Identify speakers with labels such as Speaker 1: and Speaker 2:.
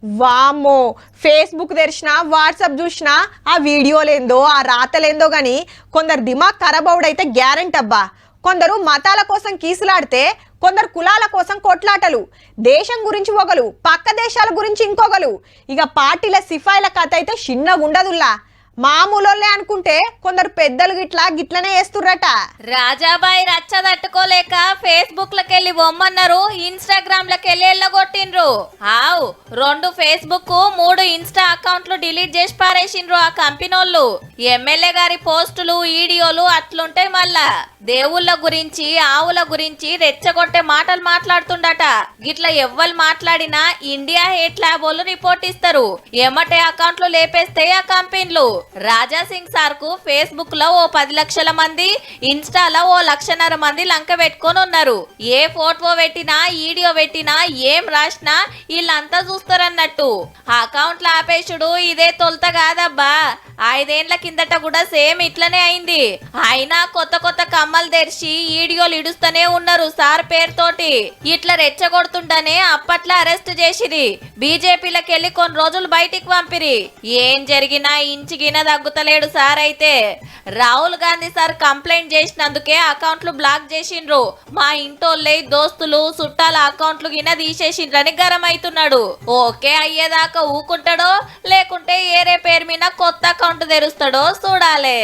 Speaker 1: వామ్మో, Facebook తెరిచినా WhatsApp చూసినా ఆ వీడియోలేందో ఆ రాతలేందో గాని కొందరు దిమాగ్ ఖరాబ్ అవుడైతే గ్యారెంటీ అబ్బా. కొందరు మతాల కోసం కీసులాడితే కొందరు కులాల కోసం కొట్లాటలు, దేశం గురించి ఒకలు పక్క దేశాల గురించి ఇంకొకలు. ఇక పార్టీల సిఫాయిల కథ అయితే చిన్నగా ఉండదుల్లా. మామూలోళ్ళే అనుకుంటే కొందరు పెద్దలు గిట్లనే వేస్తుర్రట.
Speaker 2: రాజాబాయి రచ్చ తట్టుకోలేక ఫేస్బుక్ లకెళ్ళి బొమ్మన్నారు, ఇన్స్టాగ్రామ్ లకెళ్ళి ఎల్లగొట్టిండ్రు. ఆవు 2 ఫేస్బుక్ 3 ఇన్స్టా అకౌంట్లు డిలీట్ చేసి పారేసిండ్రు ఆ కంపెనోళ్ళు. ఎమ్మెల్యే గారి పోస్టులు వీడియోలు అట్లుంటాయి. మళ్ళా దేవుళ్ళ గురించి ఆవుల గురించి రెచ్చగొట్టే మాటలు మాట్లాడుతుండట. గిట్లా ఎవ్వరు మాట్లాడినా ఇండియా హేట్ ల్యాబ్ వాళ్ళు రిపోర్ట్ ఇస్తారు. ఎమ్మటే అకౌంట్లు లేపేస్తే ఆ కంపెనీలు. రాజా సింగ్ సార్ కు ఫేస్బుక్ లో ఓ 10 లక్షల మంది, ఇన్స్టాలో ఓ 1.5 మంది లంక పెట్టుకొని ఉన్నారు. ఏ ఫోటో పెట్టినా వీడియో పెట్టినా ఏం రాసినా వీళ్ళంతా చూస్తారన్నట్టు. అకౌంట్ల ఆపేషుడు ఇదే తొలత కాదబ్బా. 5 ఏళ్ల కిందట కూడా సేమ్ ఇట్లనే అయింది. అయినా కొత్త కొత్త కమ్మలు తెరిచి వీడియోలు ఇడుస్తూనే ఉన్నారు సార్ పేరుతోటి. ఇట్లా రెచ్చగొడుతుండనే అప్పట్లో అరెస్ట్ చేసిరి. బీజేపీలకెళ్ళి కొన్ని రోజులు బయటికి పంపిరి. ఏం జరిగినా ఇంచిగిన తగ్గుతలేడు సార్. అయితే రాహుల్ గాంధీ సార్ కంప్లైంట్ చేసినందుకే అకౌంట్లు బ్లాక్ చేసిండ్రు. మా ఇంటోళ్ళే దోస్తులు చుట్టాల అకౌంట్లు గిన తీసేసిండ్రని గరం అవుతున్నాడు. ఓకే అయ్యేదాకా ఊకుంటాడో లేకుంటే ఏరే పేరు మీద కొత్త అకౌంట్ తెరుస్తాడో చూడాలే.